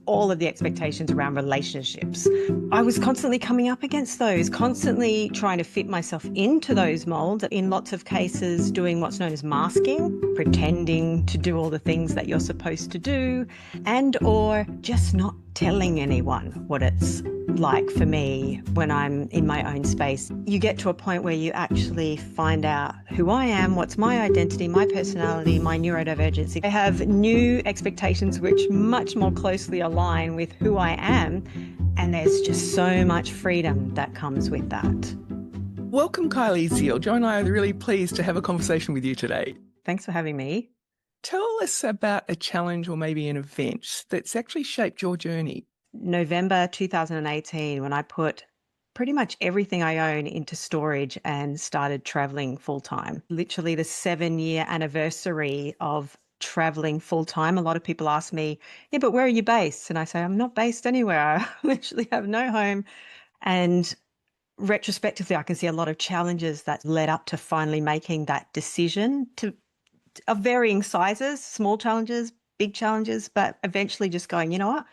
all of the expectations around relationships. I was constantly coming up against those, constantly trying to fit myself into those molds, in lots of cases doing what's known as masking, pretending to do all the things that you're supposed to do, and or just not telling anyone what it's like for me when I'm in my own space. You get to a point where you actually find out who I am, what's my identity, my personality, my neurodivergence. I have new expectations which much more closely align with who I am, and there's just so much freedom that comes with that. Welcome, Kylie Zeal. Jo and I are really pleased to have a conversation with you today. Thanks for having me. Tell us about a challenge or maybe an event that's actually shaped your journey. November 2018, when I put pretty much everything I own into storage and started traveling full time. Literally the 7-year anniversary of traveling full time. A lot of people ask me, yeah, but where are you based? And I say, I'm not based anywhere. I literally have no home. And retrospectively, I can see a lot of challenges that led up to finally making that decision of varying sizes, small challenges, big challenges, but eventually just going, you know what?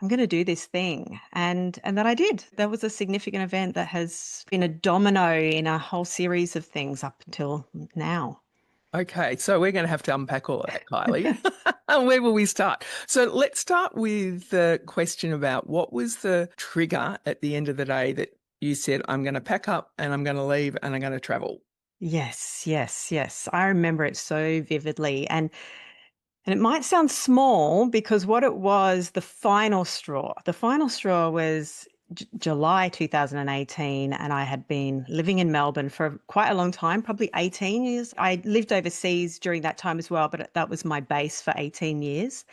I'm going to do this thing. And then I did. That was a significant event that has been a domino in a whole series of things up until now. Okay, so we're going to have to unpack all of that, Kylie. Where will we start? So let's start with the question about what was the trigger at the end of the day that you said, I'm going to pack up and I'm going to leave and I'm going to travel? Yes, yes, yes. I remember it so vividly. And it might sound small because what it was, the final straw was July 2018, and I had been living in Melbourne for quite a long time, probably 18 years. I lived overseas during that time as well, but that was my base for 18 years.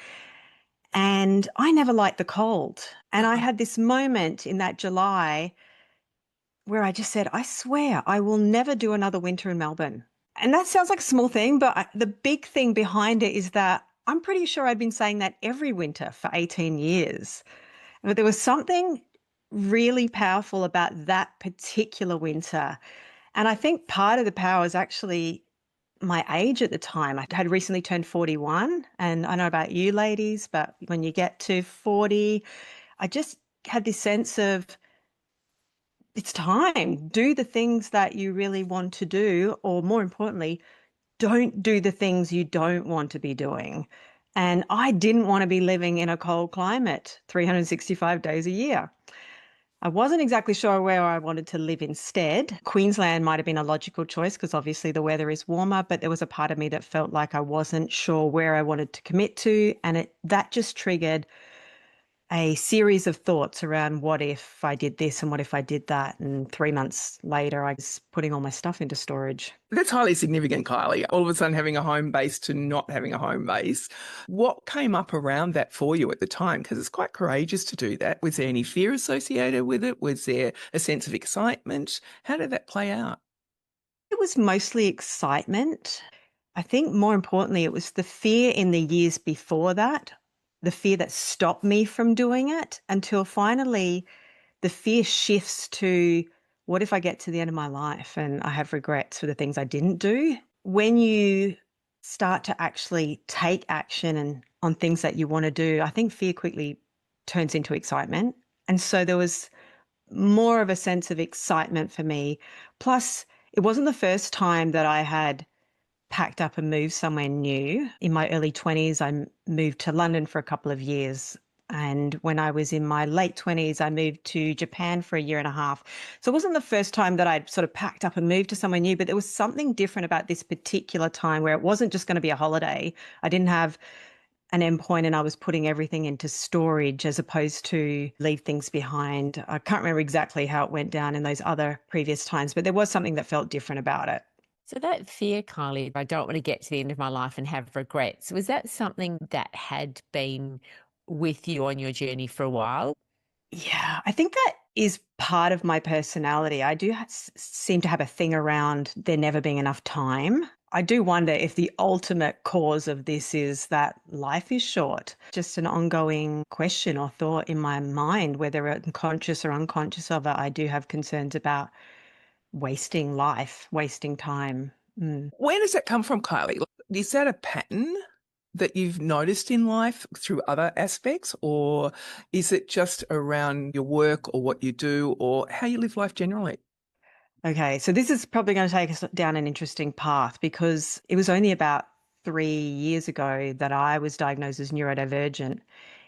And I never liked the cold. And I had this moment in that July where I just said, I swear I will never do another winter in Melbourne. And that sounds like a small thing, but the big thing behind it is that I'm pretty sure I'd been saying that every winter for 18 years. But there was something really powerful about that particular winter. And I think part of the power is actually my age at the time. I had recently turned 41. And I know about you ladies, but when you get to 40, I just had this sense of it's time. Do the things that you really want to do, or more importantly, don't do the things you don't want to be doing. And I didn't want to be living in a cold climate 365 days a year. I wasn't exactly sure where I wanted to live instead. Queensland might have been a logical choice because obviously the weather is warmer, but there was a part of me that felt like I wasn't sure where I wanted to commit to. And that just triggered a series of thoughts around what if I did this and what if I did that. And 3 months later, I was putting all my stuff into storage. That's highly significant, Kylie. All of a sudden having a home base to not having a home base. What came up around that for you at the time? Because it's quite courageous to do that. Was there any fear associated with it? Was there a sense of excitement? How did that play out? It was mostly excitement. I think more importantly, it was the fear in the years before that, the fear that stopped me from doing it until finally the fear shifts to what if I get to the end of my life and I have regrets for the things I didn't do? When you start to actually take action and on things that you want to do, I think fear quickly turns into excitement. And so there was more of a sense of excitement for me. Plus, it wasn't the first time that I had packed up and moved somewhere new. In my early 20s, I moved to London for a couple of years. And when I was in my late 20s, I moved to Japan for a year and a half. So it wasn't the first time that I'd sort of packed up and moved to somewhere new, but there was something different about this particular time where it wasn't just going to be a holiday. I didn't have an endpoint and I was putting everything into storage as opposed to leave things behind. I can't remember exactly how it went down in those other previous times, but there was something that felt different about it. So that fear, Kylie, I don't want to get to the end of my life and have regrets. Was that something that had been with you on your journey for a while? Yeah, I think that is part of my personality. I do seem to have a thing around there never being enough time. I do wonder if the ultimate cause of this is that life is short. Just an ongoing question or thought in my mind, whether I'm conscious or unconscious of it. I do have concerns about wasting life, wasting time. Where does that come from, Kylie? Is that a pattern? that you've noticed in life through other aspects, or is it just around your work or what you do or how you live life generally? Okay, so this is probably going to take us down an interesting path because it was only about 3 years ago that I was diagnosed as neurodivergent,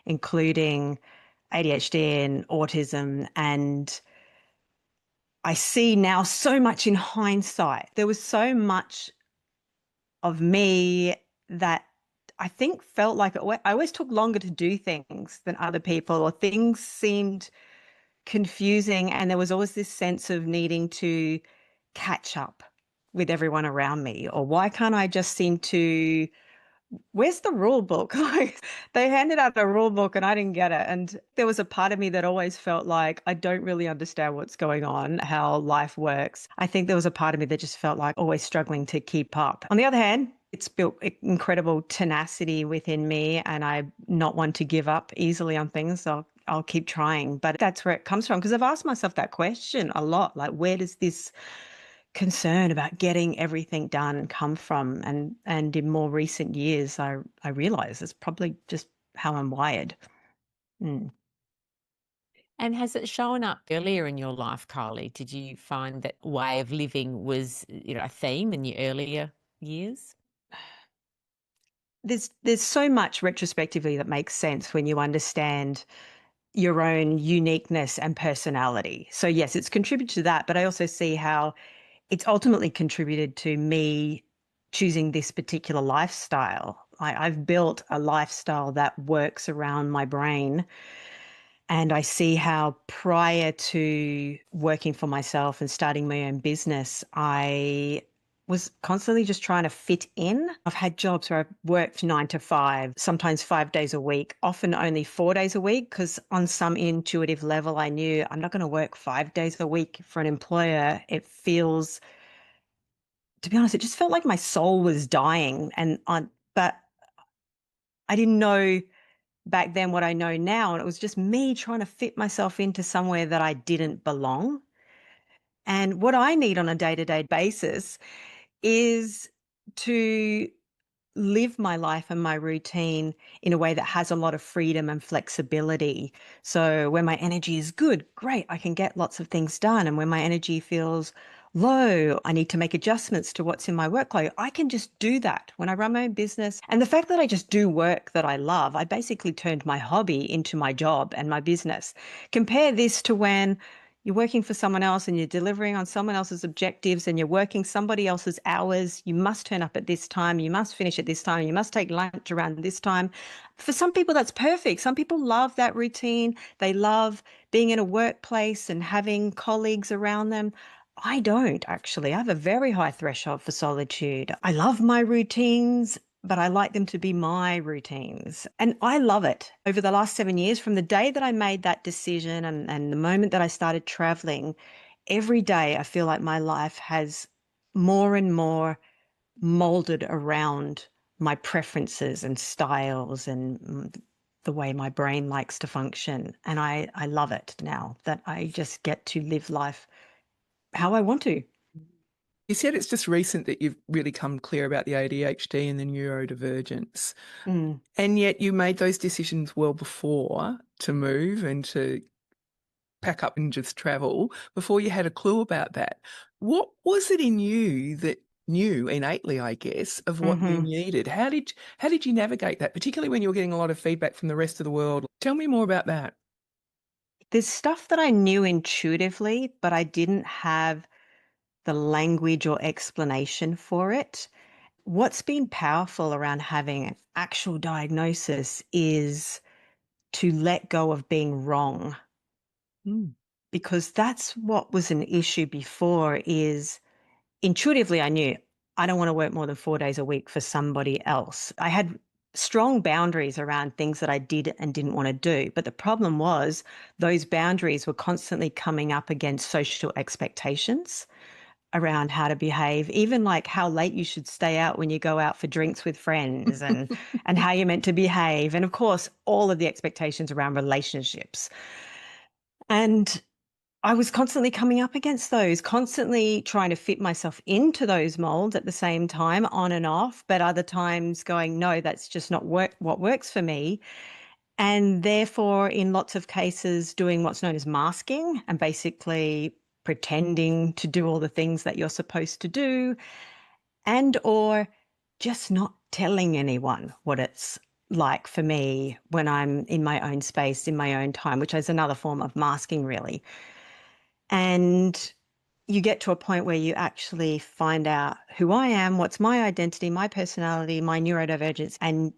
including ADHD and autism. And I see now so much in hindsight. There was so much of me that I think felt like I always took longer to do things than other people, or things seemed confusing. And there was always this sense of needing to catch up with everyone around me. Or why can't I just seem to, where's the rule book? Like they handed out a rule book and I didn't get it. And there was a part of me that always felt like I don't really understand what's going on, how life works. I think there was a part of me that just felt like always struggling to keep up. On the other hand, it's built incredible tenacity within me, and I not want to give up easily on things. So I'll keep trying. But that's where it comes from, because I've asked myself that question a lot. Like, where does this concern about getting everything done come from? And in more recent years, I realize it's probably just how I'm wired. Mm. And has it shown up earlier in your life, Kylie? Did you find that way of living was, a theme in your earlier years? There's so much retrospectively that makes sense when you understand your own uniqueness and personality. So yes, it's contributed to that, but I also see how it's ultimately contributed to me choosing this particular lifestyle. I've built a lifestyle that works around my brain. And I see how prior to working for myself and starting my own business, I was constantly just trying to fit in. I've had jobs where I've worked 9 to 5, sometimes 5 days a week, often only 4 days a week, because on some intuitive level, I knew I'm not going to work 5 days a week for an employer. It feels, to be honest, it just felt like my soul was dying. But I didn't know back then what I know now. And it was just me trying to fit myself into somewhere that I didn't belong. And what I need on a day-to-day basis is to live my life and my routine in a way that has a lot of freedom and flexibility. So when my energy is good, great, I can get lots of things done. And when my energy feels low, I need to make adjustments to what's in my workload. I can just do that when I run my own business. And the fact that I just do work that I love, I basically turned my hobby into my job and my business. Compare this to when you're working for someone else and you're delivering on someone else's objectives and you're working somebody else's hours. You must turn up at this time. You must finish at this time. You must take lunch around this time. For some people, that's perfect. Some people love that routine. They love being in a workplace and having colleagues around them. I don't actually. I have a very high threshold for solitude. I love my routines, but I like them to be my routines. And I love it. Over the last 7 years, from the day that I made that decision and the moment that I started traveling, every day I feel like my life has more and more molded around my preferences and styles and the way my brain likes to function. And I love it now that I just get to live life how I want to. You said it's just recent that you've really come clear about the ADHD and the neurodivergence. Mm. And yet you made those decisions well before to move and to pack up and just travel before you had a clue about that. What was it in you that knew innately, I guess, of what you Hmm. needed? How did you navigate that, particularly when you were getting a lot of feedback from the rest of the world? Tell me more about that. There's stuff that I knew intuitively, but I didn't have the language or explanation for it. What's been powerful around having an actual diagnosis is to let go of being wrong, Mm. because that's what was an issue before. Is intuitively I knew I don't want to work more than 4 days a week for somebody else. I had strong boundaries around things that I did and didn't want to do. But the problem was those boundaries were constantly coming up against social expectations around how to behave, even like how late you should stay out when you go out for drinks with friends, and how you're meant to behave. And of course, all of the expectations around relationships. And I was constantly coming up against those, constantly trying to fit myself into those molds at the same time, on and off, but other times going, no, that's just not what works for me. And therefore, in lots of cases, doing what's known as masking and basically pretending to do all the things that you're supposed to do, and or just not telling anyone what it's like for me when I'm in my own space, in my own time, which is another form of masking, really. And you get to a point where you actually find out who I am, what's my identity, my personality, my neurodivergence, and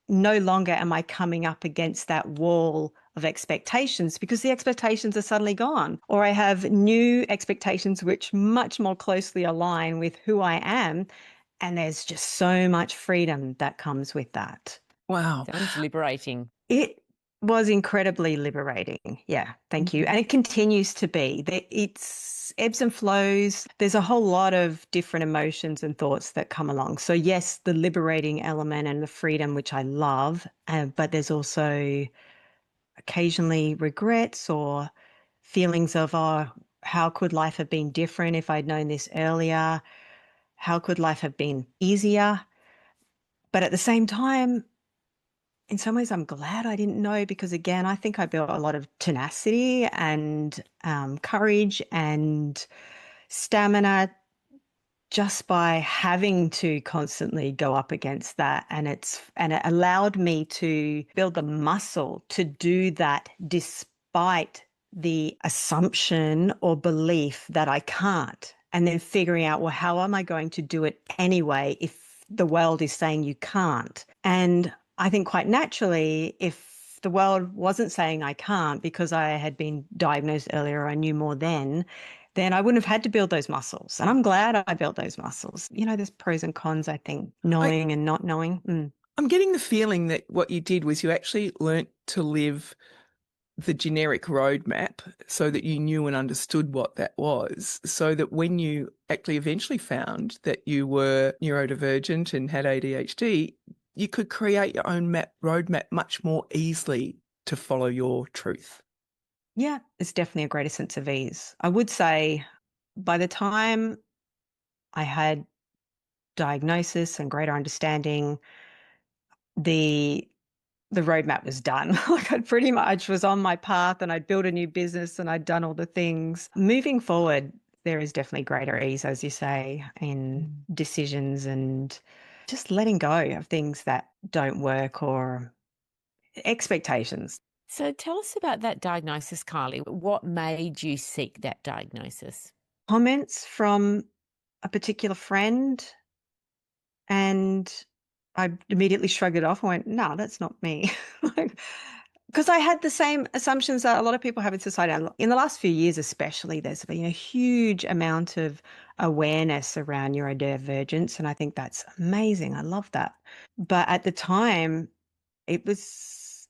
no longer am I coming up against that wall of expectations because the expectations are suddenly gone. Or I have new expectations which much more closely align with who I am. And there's just so much freedom that comes with that. Wow. Sounds liberating. It was incredibly liberating. Yeah, thank you. And it continues to be. It's ebbs and flows. There's a whole lot of different emotions and thoughts that come along. So yes, the liberating element and the freedom, which I love, but there's also occasionally regrets or feelings of, oh, how could life have been different if I'd known this earlier? How could life have been easier? But at the same time, in some ways, I'm glad I didn't know because, again, I think I built a lot of tenacity and courage and stamina just by having to constantly go up against that. And it allowed me to build the muscle to do that despite the assumption or belief that I can't. And then figuring out, well, how am I going to do it anyway if the world is saying you can't? And I think quite naturally, if the world wasn't saying I can't because I had been diagnosed earlier, I knew more then I wouldn't have had to build those muscles. And I'm glad I built those muscles. You know, there's pros and cons, I think, knowing and not knowing. I'm getting the feeling that what you did was you actually learnt to live the generic roadmap so that you knew and understood what that was, so that when you actually eventually found that you were neurodivergent and had ADHD, you could create your own roadmap much more easily to follow your truth. Yeah, it's definitely a greater sense of ease. I would say by the time I had diagnosis and greater understanding, the roadmap was done. Like I pretty much was on my path and I'd built a new business and I'd done all the things. Moving forward, there is definitely greater ease, as you say, in decisions and just letting go of things that don't work or expectations. So tell us about that diagnosis, Kylie. What made you seek that diagnosis? Comments from a particular friend, and I immediately shrugged it off and went, no, that's not me. Because I had the same assumptions that a lot of people have in society. In the last few years, especially, there's been a huge amount of awareness around neurodivergence. And I think that's amazing. I love that. But at the time, it was,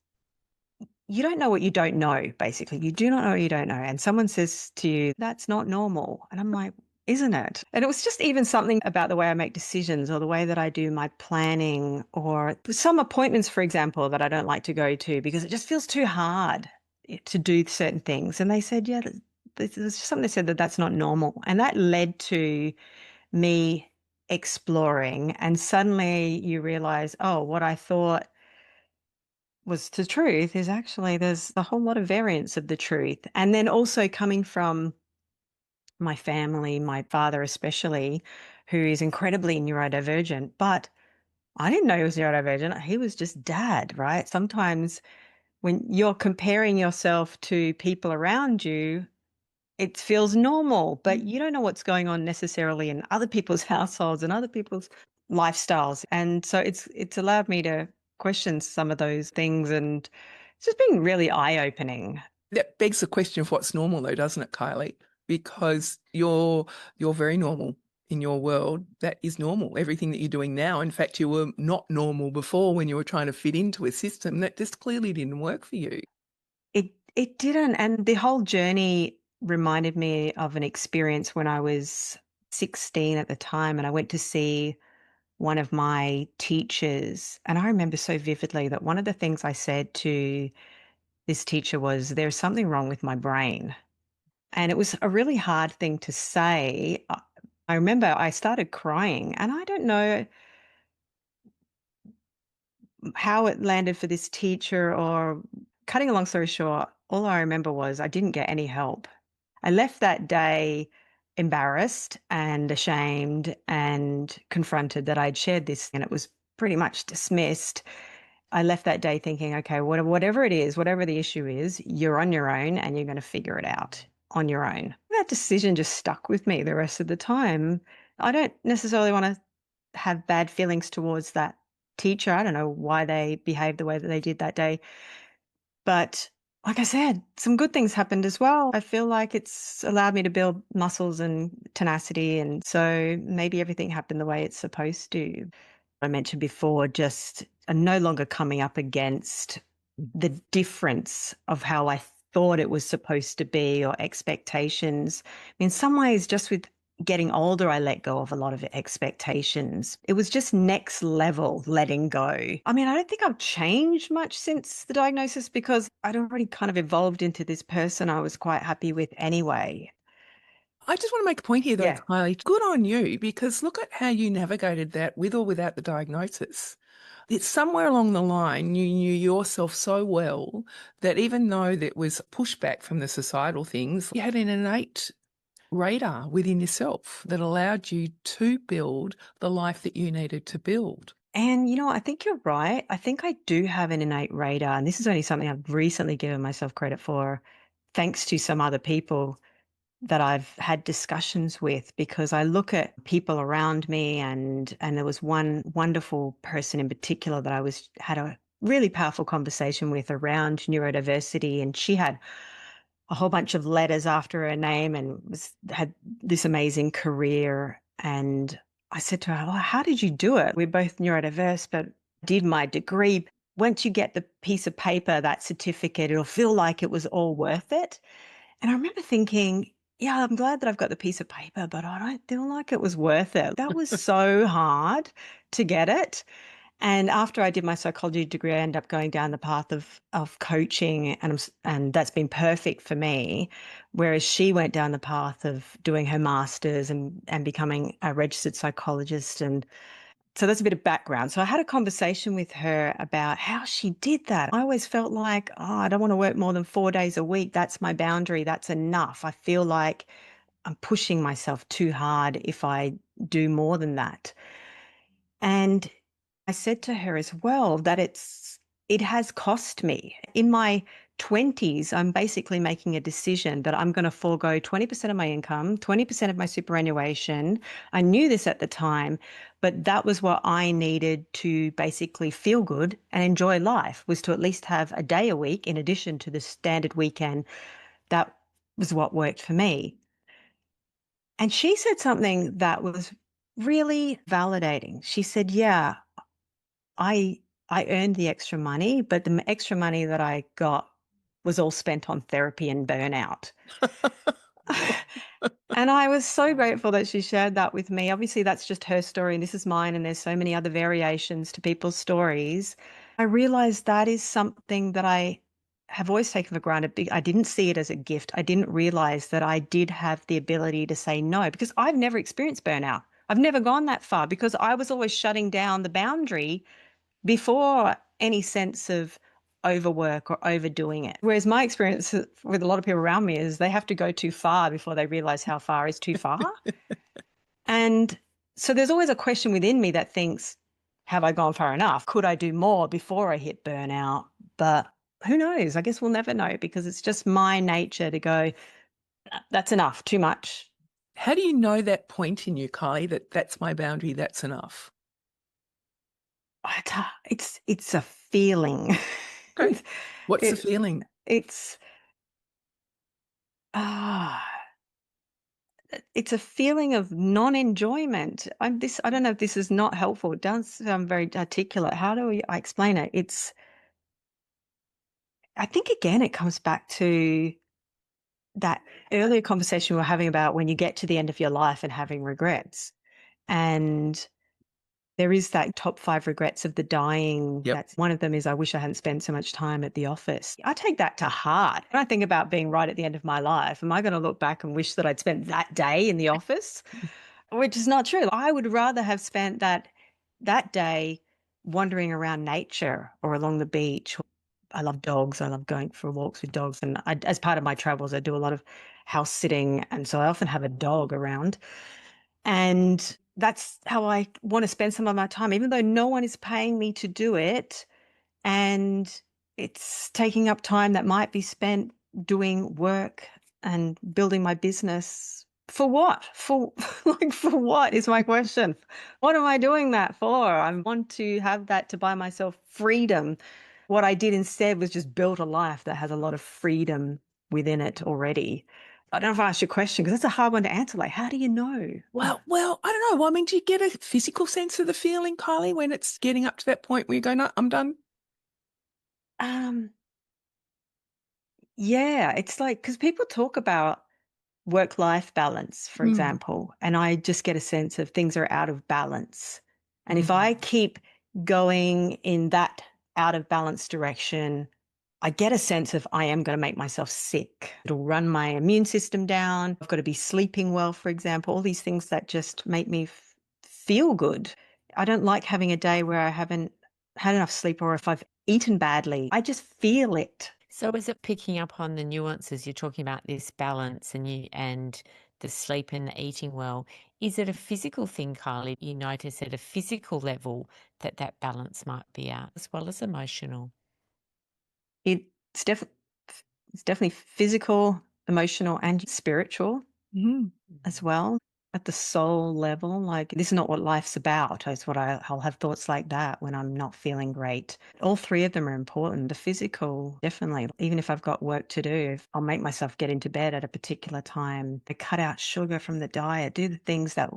you don't know what you don't know, basically. You do not know what you don't know. And someone says to you, that's not normal. And I'm like, isn't it? And it was just even something about the way I make decisions or the way that I do my planning or some appointments, for example, that I don't like to go to because it just feels too hard to do certain things. And they said, yeah, there's just something that said that that's not normal. And that led to me exploring. And suddenly you realize, oh, what I thought was the truth is actually there's a whole lot of variance of the truth. And then also coming from my family, my father especially, who is incredibly neurodivergent, but I didn't know he was neurodivergent. He was just dad, right? Sometimes when you're comparing yourself to people around you, it feels normal, but you don't know what's going on necessarily in other people's households and other people's lifestyles. And so it's allowed me to question some of those things, and it's just been really eye-opening. That begs the question of what's normal, though, doesn't it, Kylie? Because you're very normal in your world. That is normal. Everything that you're doing now. In fact, you were not normal before when you were trying to fit into a system that just clearly didn't work for you. It didn't, and the whole journey reminded me of an experience when I was 16 at the time, and I went to see one of my teachers, and I remember so vividly that one of the things I said to this teacher was, there's something wrong with my brain. And it was a really hard thing to say. I remember I started crying, and I don't know how it landed for this teacher, or cutting a long story short, all I remember was I didn't get any help. I left that day embarrassed and ashamed and confronted that I'd shared this, and it was pretty much dismissed. I left that day thinking, okay, whatever it is, whatever the issue is, you're on your own and you're going to figure it out on your own. That decision just stuck with me the rest of the time. I don't necessarily want to have bad feelings towards that teacher. I don't know why they behaved the way that they did that day. But like I said, some good things happened as well. I feel like it's allowed me to build muscles and tenacity. And so maybe everything happened the way it's supposed to. I mentioned before, just no longer coming up against the difference of how I thought it was supposed to be or expectations. In some ways, just with getting older, I let go of a lot of expectations. It was just next level letting go. I mean, I don't think I've changed much since the diagnosis because I'd already kind of evolved into this person I was quite happy with anyway. I just want to make a point here, though, Yeah. Kylie. Good on you, because look at how you navigated that with or without the diagnosis. It's somewhere along the line you knew yourself so well that even though there was pushback from the societal things, you had an innate radar within yourself that allowed you to build the life that you needed to build. And, you know, I think you're right. I think I do have an innate radar. And this is only something I've recently given myself credit for, thanks to some other people that I've had discussions with, because I look at people around me, and there was one wonderful person in particular that had a really powerful conversation with around neurodiversity, and she had a whole bunch of letters after her name and had this amazing career. And I said to her, well, how did you do it? We're both neurodiverse, but did my degree. Once you get the piece of paper, that certificate, it'll feel like it was all worth it. And I remember thinking, yeah, I'm glad that I've got the piece of paper, but I don't feel like it was worth it. That was so hard to get it. And after I did my psychology degree, I ended up going down the path of coaching, and that's been perfect for me. Whereas she went down the path of doing her master's and becoming a registered psychologist. And so that's a bit of background. So I had a conversation with her about how she did that. I always felt like, oh, I don't want to work more than 4 days a week. That's my boundary. That's enough. I feel like I'm pushing myself too hard if I do more than that. And I said to her as well that it has cost me. In my 20s, I'm basically making a decision that I'm going to forego 20% of my income, 20% of my superannuation. I knew this at the time, but that was what I needed to basically feel good and enjoy life, was to at least have a day a week in addition to the standard weekend. That was what worked for me. And she said something that was really validating. She said, yeah, I I earned the extra money, but the extra money that I got was all spent on therapy and burnout. And I was so grateful that she shared that with me. Obviously, that's just her story, and this is mine, and there's so many other variations to people's stories. I realized that is something that I have always taken for granted. I didn't see it as a gift. I didn't realize that I did have the ability to say no, because I've never experienced burnout. I've never gone that far because I was always shutting down the boundary before any sense of overwork or overdoing it. Whereas my experience with a lot of people around me is they have to go too far before they realize how far is too far. And so there's always a question within me that thinks, have I gone far enough? Could I do more before I hit burnout? But who knows? I guess we'll never know, because it's just my nature to go, that's enough, too much. How do you know that point in you, Kylie, that that's my boundary, that's enough? It's a feeling. Okay. What's the It, feeling? it's ah. It's a feeling of non-enjoyment. I don't know if this is not helpful. It does sound very articulate. How do I explain it? I think again, it comes back to that earlier conversation we were having about when you get to the end of your life and having regrets. And There is that top 5 regrets of the dying. Yep. That's one of them is I wish I hadn't spent so much time at the office. I take that to heart. When I think about being right at the end of my life, am I going to look back and wish that I'd spent that day in the office? Which is not true. I would rather have spent that day wandering around nature or along the beach. I love dogs. I love going for walks with dogs. And as part of my travels, I do a lot of house sitting. And so I often have a dog around. And that's how I want to spend some of my time, even though no one is paying me to do it. And it's taking up time that might be spent doing work and building my business. For what? For like, for what is my question? What am I doing that for? I want to have that to buy myself freedom. What I did instead was just build a life that has a lot of freedom within it already. I don't know if I asked you a question because that's a hard one to answer. Like, how do you know? Well, I don't know. Well, I mean, do you get a physical sense of the feeling, Kylie, when it's getting up to that point where you go, no, I'm done? Um, yeah, it's like, because people talk about work-life balance, for example, and I just get a sense of things are out of balance. And if I keep going in that out of balance direction, I get a sense of I am going to make myself sick. It'll run my immune system down. I've got to be sleeping well, for example, all these things that just make me feel good. I don't like having a day where I haven't had enough sleep or if I've eaten badly. I just feel it. So is it picking up on the nuances? You're talking about this balance and the sleep and the eating well. Is it a physical thing, Kylie? You notice at a physical level that balance might be out as well as emotional. It's definitely physical, emotional, and spiritual as well. At the soul level, like this is not what life's about. Is what I'll have thoughts like that when I'm not feeling great. All three of them are important. The physical, definitely. Even if I've got work to do, I'll make myself get into bed at a particular time. I cut out sugar from the diet. Do the things that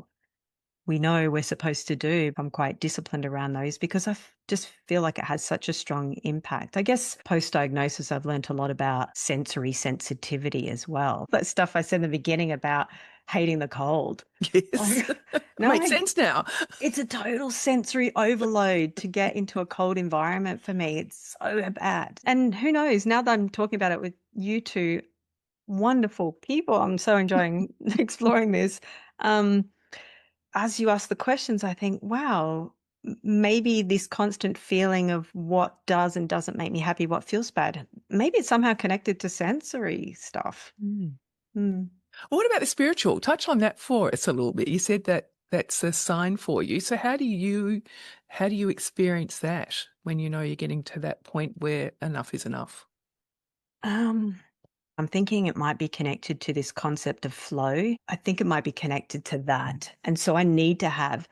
we know we're supposed to do. I'm quite disciplined around those because just feel like it has such a strong impact. I guess post-diagnosis, I've learned a lot about sensory sensitivity as well. That stuff I said in the beginning about hating the cold. Yes. No, Makes sense now. it's a total sensory overload to get into a cold environment for me. It's so bad. And who knows, now that I'm talking about it with you two wonderful people, I'm so enjoying exploring this. As you ask the questions, I think, wow, maybe this constant feeling of what does and doesn't make me happy, what feels bad, maybe it's somehow connected to sensory stuff. Mm. What about the spiritual? Touch on that for us a little bit. You said that that's a sign for you. So how do you experience that when you know you're getting to that point where enough is enough? Um, I'm thinking it might be connected to this concept of flow. I think it might be connected to that. And so I need to have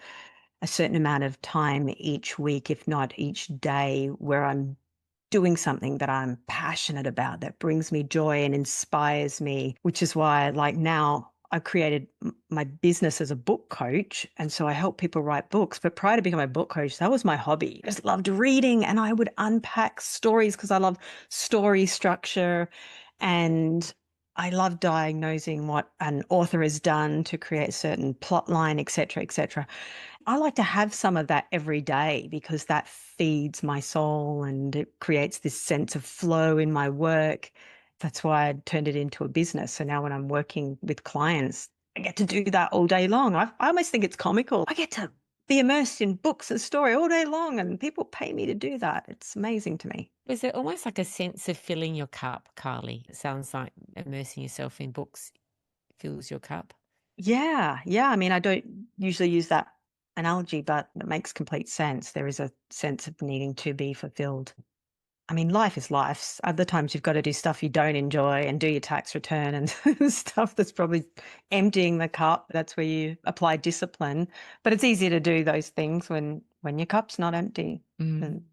a certain amount of time each week, if not each day, where I'm doing something that I'm passionate about, that brings me joy and inspires me, which is why, like now, I created my business as a book coach. And so I help people write books. But prior to becoming a book coach, that was my hobby. I just loved reading and I would unpack stories because I love story structure. And I love diagnosing what an author has done to create a certain plot line, et cetera, et cetera. I like to have some of that every day because that feeds my soul and it creates this sense of flow in my work. That's why I turned it into a business. So now when I'm working with clients, I get to do that all day long. I almost think it's comical. I get to be immersed in books and story all day long, and people pay me to do that. It's amazing to me. Is it almost like a sense of filling your cup, Kylie? It sounds like immersing yourself in books fills your cup. Yeah. Yeah. I mean, I don't usually use that analogy, but it makes complete sense. There is a sense of needing to be fulfilled. I mean, life is life. Other times you've got to do stuff you don't enjoy and do your tax return and stuff that's probably emptying the cup. That's where you apply discipline. But it's easier to do those things when your cup's not empty. And,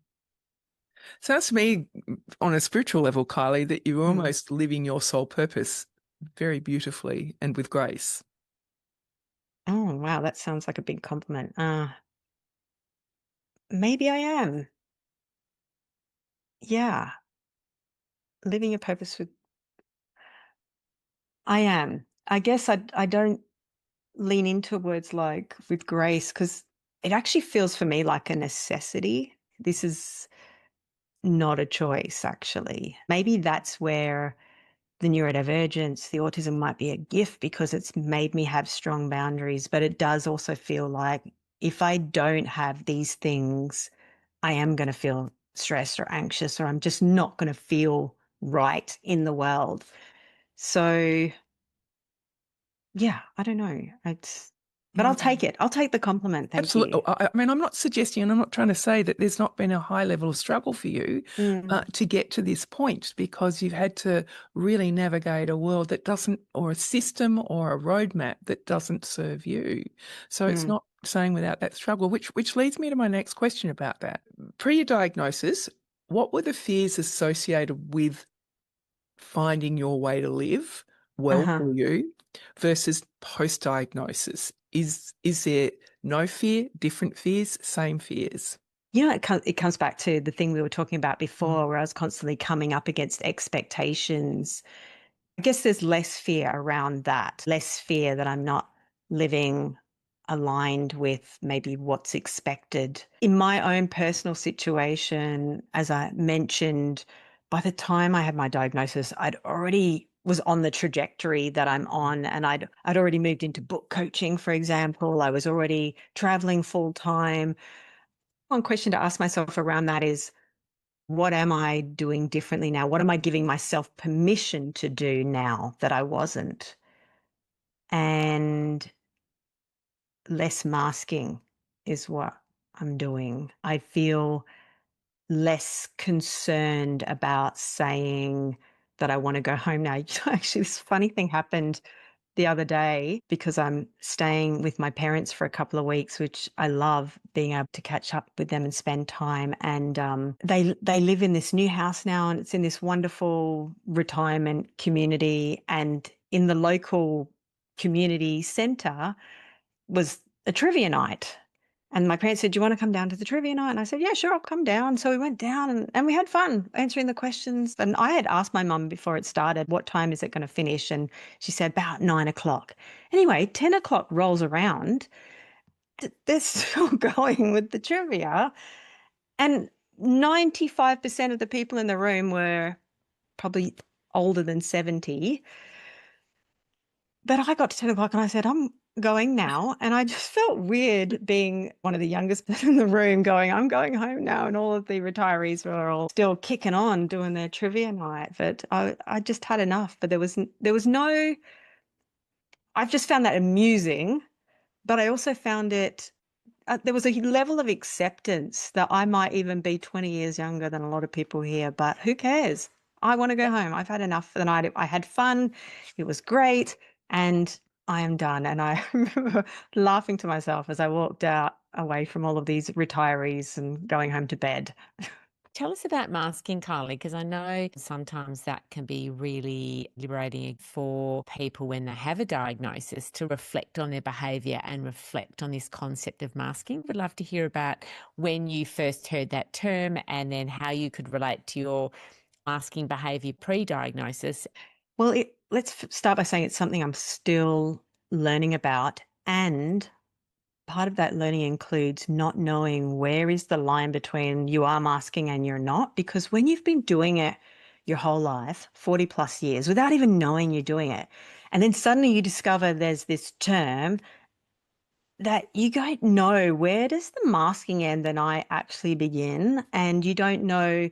Sounds to me on a spiritual level, Kylie, that you're almost living your soul purpose very beautifully and with grace. oh, wow, that sounds like a big compliment. Maybe I am. Yeah, living a purpose with. I am. I guess I don't lean into words like with grace because it actually feels for me like a necessity. This is not a choice, actually. Maybe that's where the neurodivergence, the autism might be a gift because it's made me have strong boundaries. But it does also feel like if I don't have these things, I am going to feel stressed or anxious, or I'm just not going to feel right in the world. So, yeah, I don't know. But I'll take it. I'll take the compliment. Thank Absolutely. you. I mean, I'm not suggesting, and I'm not trying to say that there's not been a high level of struggle for you to get to this point, because you've had to really navigate a world that doesn't, or a system or a roadmap that doesn't serve you. So it's not saying without that struggle, which leads me to my next question about that. Pre your diagnosis, what were the fears associated with finding your way to live well for you versus post-diagnosis? Is there no fear, different fears, same fears? You know, it comes back to the thing we were talking about before, where I was constantly coming up against expectations. I guess there's less fear around that, less fear that I'm not living aligned with maybe what's expected. In my own personal situation, as I mentioned, by the time I had my diagnosis, I'd already was on the trajectory that I'm on, and I'd already moved into book coaching, for example. I was already traveling full time. One question to ask myself around that is, what am I doing differently now? What am I giving myself permission to do now that I wasn't? And less masking is what I'm doing. I feel less concerned about saying that I want to go home now. Actually, this funny thing happened the other day because I'm staying with my parents for a couple of weeks, which I love being able to catch up with them and spend time. And they live in this new house now, and it's in this wonderful retirement community. And in the local community centre was a trivia night. And my parents said, "Do you want to come down to the trivia night?" And I said, "Yeah, sure, I'll come down." So we went down and we had fun answering the questions. And I had asked my mum before it started, what time is it going to finish? And she said about 9 o'clock. Anyway, 10 o'clock rolls around. They're still going with the trivia. And 95% of the people in the room were probably older than 70. But I got to 10 o'clock and I said, "I'm going now." And I just felt weird being one of the youngest people in the room going, "I'm going home now." And all of the retirees were all still kicking on doing their trivia night. But I just had enough. But there was no, I've just found that amusing. But I also found it, there was a level of acceptance that I might even be 20 years younger than a lot of people here, but who cares? I want to go home. I've had enough for the night. I had fun. It was great. And I am done. And I remember laughing to myself as I walked out away from all of these retirees and going home to bed. Tell us about masking, Kylie, because I know sometimes that can be really liberating for people when they have a diagnosis to reflect on their behaviour and reflect on this concept of masking. We'd love to hear about when you first heard that term and then how you could relate to your masking behaviour pre-diagnosis. Well, let's start by saying it's something I'm still learning about, and part of that learning includes not knowing where is the line between you are masking and you're not, because when you've been doing it your whole life, 40 plus years, without even knowing you're doing it, and then suddenly you discover there's this term that you don't know, where does the masking end and I actually begin? And you don't know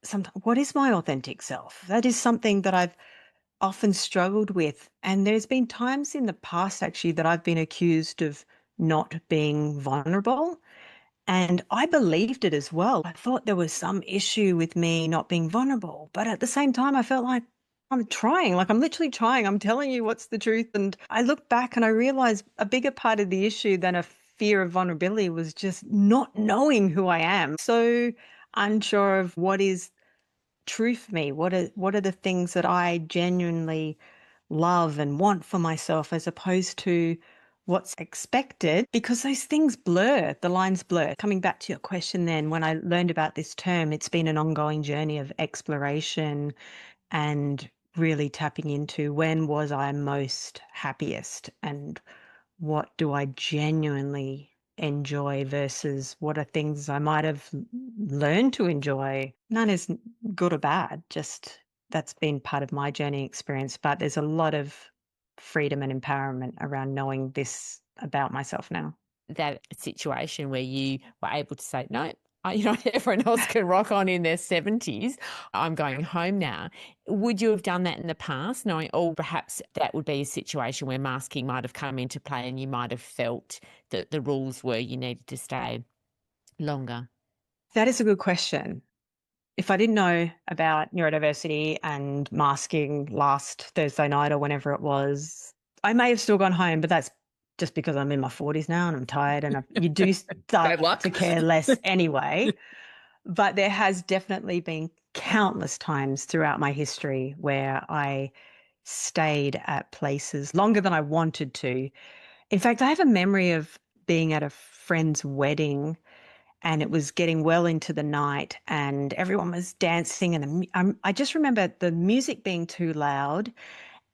sometimes, what is my authentic self? That is something that I've often struggled with. And there's been times in the past actually that I've been accused of not being vulnerable. And I believed it as well. I thought there was some issue with me not being vulnerable. But at the same time, I felt like I'm trying, like I'm literally trying. I'm telling you what's the truth. And I look back and I realize a bigger part of the issue than a fear of vulnerability was just not knowing who I am. So unsure of what is true for me. What are the things that I genuinely love and want for myself as opposed to what's expected, because those things blur, the lines blur. Coming back to your question then, when I learned about this term, it's been an ongoing journey of exploration and really tapping into when was I most happiest and what do I genuinely enjoy versus what are things I might have learned to enjoy. None is good or bad, just that's been part of my journey experience. But there's a lot of freedom and empowerment around knowing this about myself now. That situation where you were able to say, no, everyone else can rock on in their 70s. I'm going home now. Would you have done that in the past, knowing, or perhaps that would be a situation where masking might have come into play and you might have felt that the rules were you needed to stay longer? That is a good question. If I didn't know about neurodiversity and masking last Thursday night or whenever it was, I may have still gone home, but that's just because I'm in my 40s now and I'm tired and you do Bad start luck. to care less anyway. But there has definitely been countless times throughout my history where I stayed at places longer than I wanted to. In fact, I have a memory of being at a friend's wedding and it was getting well into the night and everyone was dancing and I just remember the music being too loud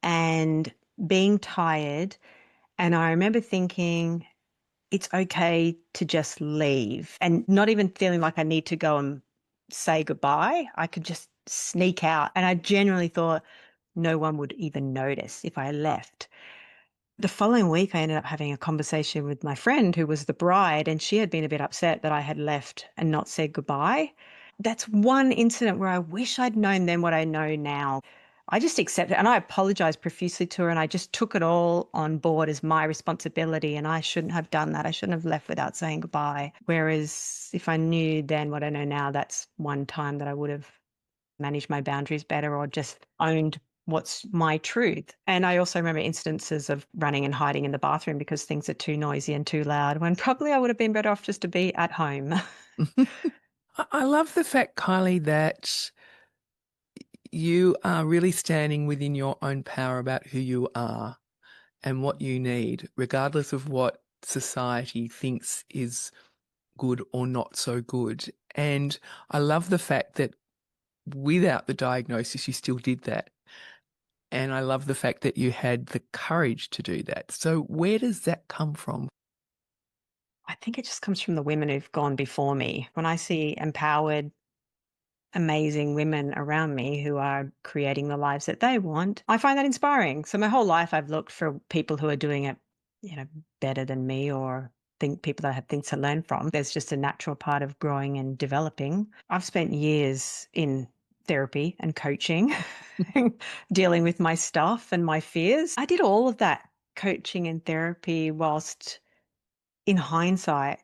and being tired. And I remember thinking, it's okay to just leave and not even feeling like I need to go and say goodbye. I could just sneak out. And I genuinely thought no one would even notice if I left. The following week, I ended up having a conversation with my friend who was the bride, and she had been a bit upset that I had left and not said goodbye. That's one incident where I wish I'd known then what I know now. I just accepted it and I apologized profusely to her and I just took it all on board as my responsibility and I shouldn't have done that. I shouldn't have left without saying goodbye. Whereas if I knew then what I know now, that's one time that I would have managed my boundaries better or just owned what's my truth. And I also remember instances of running and hiding in the bathroom because things are too noisy and too loud when probably I would have been better off just to be at home. I love the fact, Kylie, that you are really standing within your own power about who you are and what you need, regardless of what society thinks is good or not so good. And I love the fact that without the diagnosis, you still did that. And I love the fact that you had the courage to do that. So where does that come from? I think it just comes from the women who've gone before me. When I see empowered, amazing women around me who are creating the lives that they want, I find that inspiring. So my whole life I've looked for people who are doing it, better than me or think people that have things to learn from. There's just a natural part of growing and developing. I've spent years in therapy and coaching, dealing with my stuff and my fears. I did all of that coaching and therapy whilst in hindsight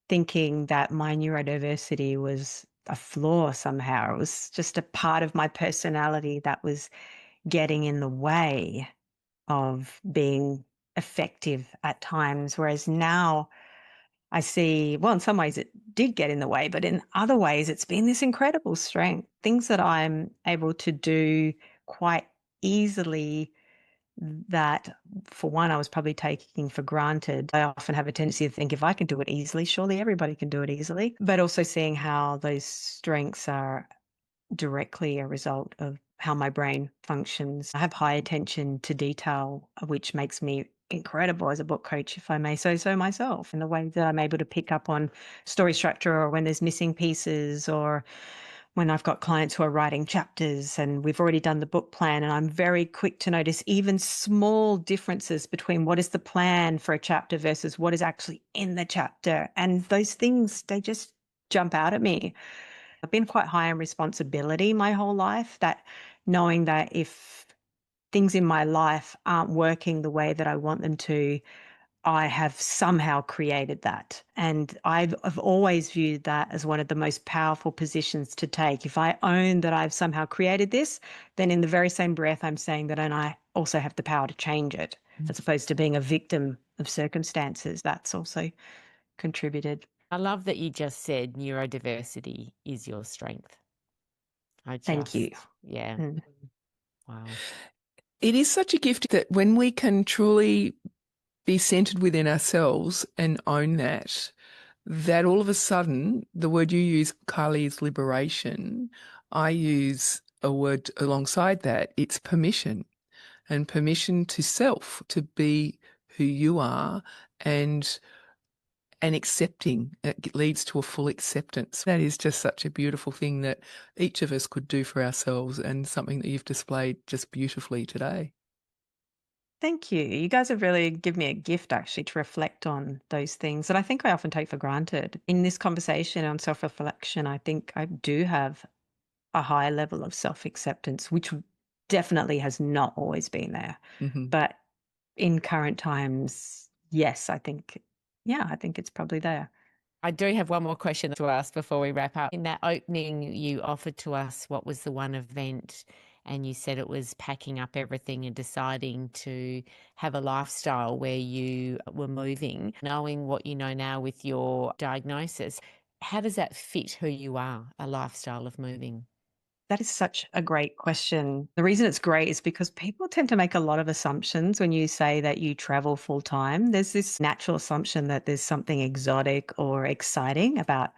thinking that my neurodiversity was a flaw somehow. It was just a part of my personality that was getting in the way of being effective at times. Whereas now I see, well, in some ways it did get in the way, but in other ways it's been this incredible strength, things that I'm able to do quite easily that for one, I was probably taking for granted. I often have a tendency to think if I can do it easily, surely everybody can do it easily. But also seeing how those strengths are directly a result of how my brain functions. I have high attention to detail, which makes me incredible as a book coach, if I may say so myself, in the way that I'm able to pick up on story structure or when there's missing pieces or when I've got clients who are writing chapters and we've already done the book plan and I'm very quick to notice even small differences between what is the plan for a chapter versus what is actually in the chapter. And those things, they just jump out at me. I've been quite high in responsibility my whole life, that knowing that if things in my life aren't working the way that I want them to, I have somehow created that. And I've always viewed that as one of the most powerful positions to take. If I own that I've somehow created this, then in the very same breath, I'm saying that and I also have the power to change it, as opposed to being a victim of circumstances. That's also contributed. I love that you just said neurodiversity is your strength. Thank you. Yeah. Mm. Wow. It is such a gift that when we can truly be centered within ourselves and own that, that all of a sudden, the word you use, Kylie, is liberation. I use a word alongside that. It's permission, and permission to self, to be who you are and and accepting. It leads to a full acceptance. That is just such a beautiful thing that each of us could do for ourselves, and something that you've displayed just beautifully today. Thank you. You guys have really given me a gift actually to reflect on those things that I think I often take for granted. In this conversation on self reflection, I think I do have a high level of self acceptance, which definitely has not always been there. Hmm. But in current times, yes, I think it's probably there. I do have one more question to ask before we wrap up. In that opening, you offered to us what was the one event, and you said it was packing up everything and deciding to have a lifestyle where you were moving. Knowing what you know now with your diagnosis, how does that fit who you are, a lifestyle of moving? That is such a great question. The reason it's great is because people tend to make a lot of assumptions when you say that you travel full time. There's this natural assumption that there's something exotic or exciting about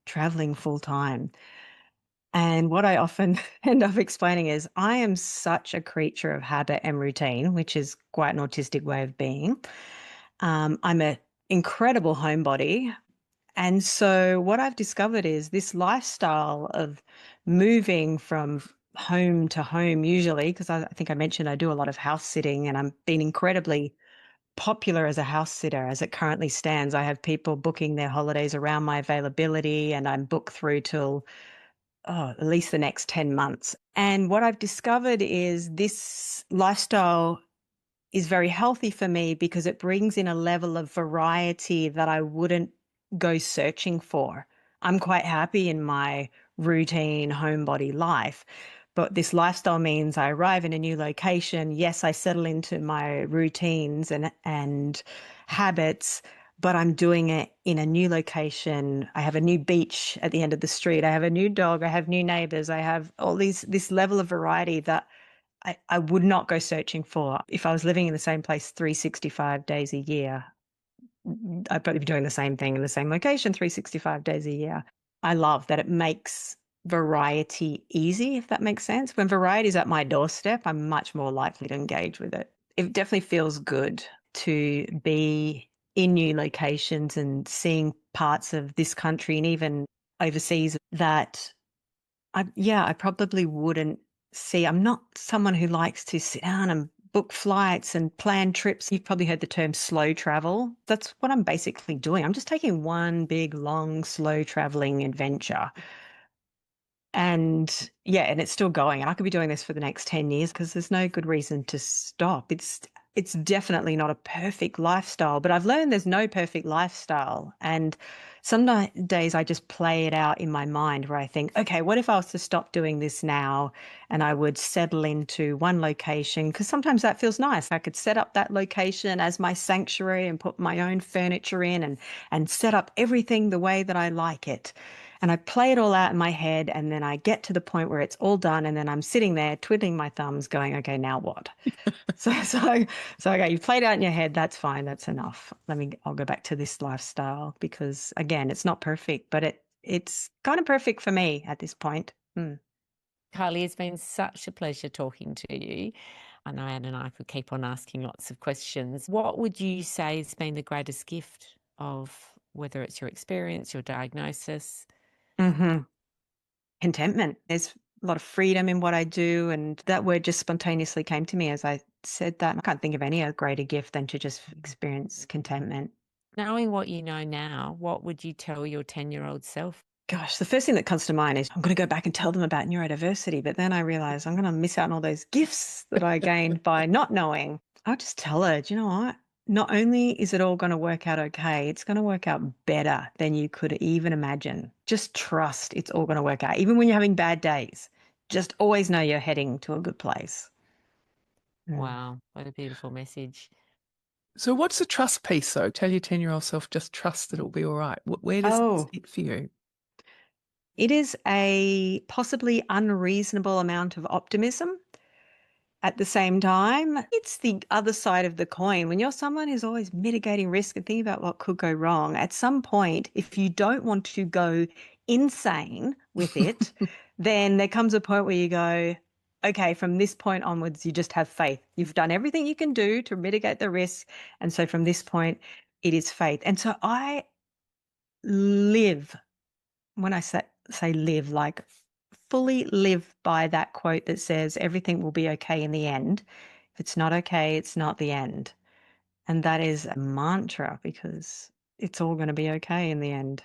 traveling full time. And what I often end up explaining is I am such a creature of habit and routine, which is quite an autistic way of being. I'm an incredible homebody. And so what I've discovered is this lifestyle of moving from home to home, usually, because I think I mentioned I do a lot of house sitting and I'm been incredibly popular as a house sitter as it currently stands. I have people booking their holidays around my availability and I'm booked through till at least the next 10 months. And what I've discovered is this lifestyle is very healthy for me because it brings in a level of variety that I wouldn't go searching for. I'm quite happy in my routine homebody life, but this lifestyle means I arrive in a new location. Yes, I settle into my routines and habits, but I'm doing it in a new location. I have a new beach at the end of the street. I have a new dog. I have new neighbors. I have all this level of variety that I would not go searching for. If I was living in the same place 365 days a year, I'd probably be doing the same thing in the same location 365 days a year. I love that it makes variety easy, if that makes sense. When variety is at my doorstep, I'm much more likely to engage with it. It definitely feels good to be in new locations and seeing parts of this country and even overseas that I probably wouldn't see. I'm not someone who likes to sit down and book flights and plan trips. You've probably heard the term slow travel. That's what I'm basically doing. I'm just taking one big, long, slow traveling adventure. And yeah, and it's still going. And I could be doing this for the next 10 years because there's no good reason to stop. It's definitely not a perfect lifestyle, but I've learned there's no perfect lifestyle. And some days I just play it out in my mind where I think, okay, what if I was to stop doing this now and I would settle into one location? Because sometimes that feels nice. I could set up that location as my sanctuary and put my own furniture in and set up everything the way that I like it. And I play it all out in my head, and then I get to the point where it's all done, and then I'm sitting there twiddling my thumbs, going, "Okay, now what?" So okay, you've played out in your head. That's fine. That's enough. I'll go back to this lifestyle because again, it's not perfect, but it's kind of perfect for me at this point. Kylie, it's been such a pleasure talking to you. I know Anne and I could keep on asking lots of questions. What would you say has been the greatest gift of whether it's your experience, your diagnosis? hmm Contentment. There's a lot of freedom in what I do, and that word just spontaneously came to me as I said that. I can't think of any other greater gift than to just experience contentment. Knowing what you know now, what would you tell your 10-year-old self? Gosh, the first thing that comes to mind is I'm going to go back and tell them about neurodiversity, but then I realize I'm going to miss out on all those gifts that I gained by not knowing. I'll just tell her, do you know what? Not only is it all going to work out okay, it's going to work out better than you could even imagine. Just trust it's all going to work out. Even when you're having bad days, just always know you're heading to a good place. Mm. Wow, what a beautiful message. So what's the trust piece, though? Tell your 10-year-old self, just trust that it'll be all right. Where does it Oh, sit for you? it is a possibly unreasonable amount of optimism. At the same time, it's the other side of the coin. When you're someone who's always mitigating risk and thinking about what could go wrong, at some point, if you don't want to go insane with it, then there comes a point where you go, okay, from this point onwards, you just have faith. You've done everything you can do to mitigate the risk. And so from this point, it is faith. And so live. When I say live, like fully live by that quote that says everything will be okay in the end. If it's not okay, it's not the end. And that is a mantra because it's all going to be okay in the end.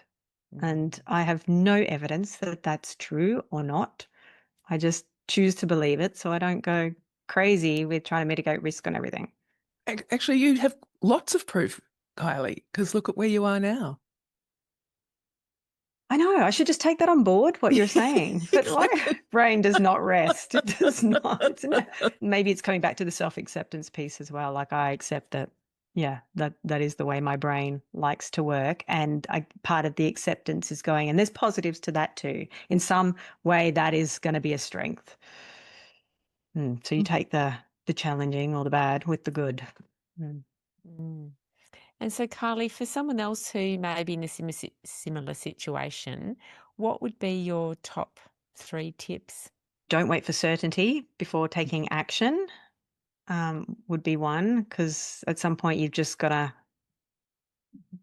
And I have no evidence that that's true or not. I just choose to believe it so I don't go crazy with trying to mitigate risk on everything. Actually, you have lots of proof, Kylie, because look at where you are now. I know, I should just take that on board, what you're saying. But my brain does not rest. It does not. Maybe it's coming back to the self-acceptance piece as well. Like I accept that, yeah, that is the way my brain likes to work. And part of the acceptance is going, and there's positives to that too. In some way, that is going to be a strength. So you take the challenging or the bad with the good. And so, Kylie, for someone else who may be in a similar situation, what would be your top 3 tips? Don't wait for certainty before taking action would be one, because at some point you've just got to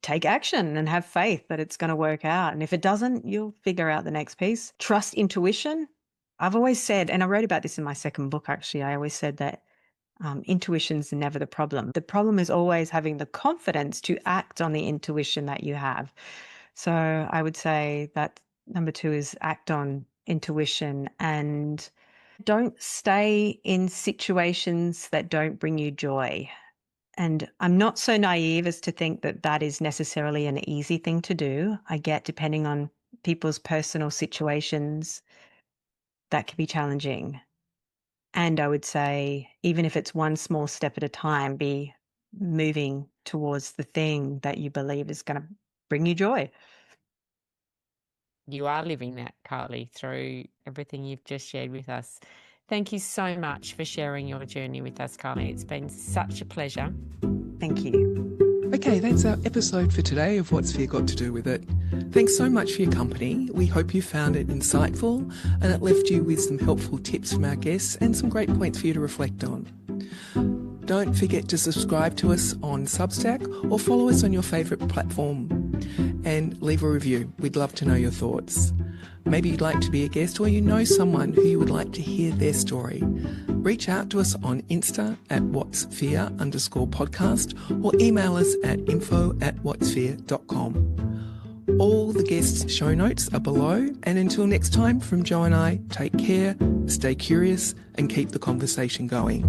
take action and have faith that it's going to work out. And if it doesn't, you'll figure out the next piece. Trust intuition. I've always said, and I wrote about this in my second book, actually, I always said that intuition's never the problem. The problem is always having the confidence to act on the intuition that you have. So I would say that number 2 is act on intuition, and don't stay in situations that don't bring you joy. And I'm not so naive as to think that that is necessarily an easy thing to do. I get, depending on people's personal situations, that can be challenging. And I would say, even if it's one small step at a time, be moving towards the thing that you believe is going to bring you joy. You are living that, Kylie, through everything you've just shared with us. Thank you so much for sharing your journey with us, Kylie. It's been such a pleasure. Thank you. Okay, that's our episode for today of What's Fear Got to Do with It. Thanks so much for your company. We hope you found it insightful and it left you with some helpful tips from our guests and some great points for you to reflect on. Don't forget to subscribe to us on Substack or follow us on your favourite platform and leave a review. We'd love to know your thoughts. Maybe you'd like to be a guest or you know someone who you would like to hear their story. Reach out to us on Insta at whatsfear_podcast or email us at info@whatsfear.com. All the guests' show notes are below, and until next time, from Jo and I, take care, stay curious and keep the conversation going.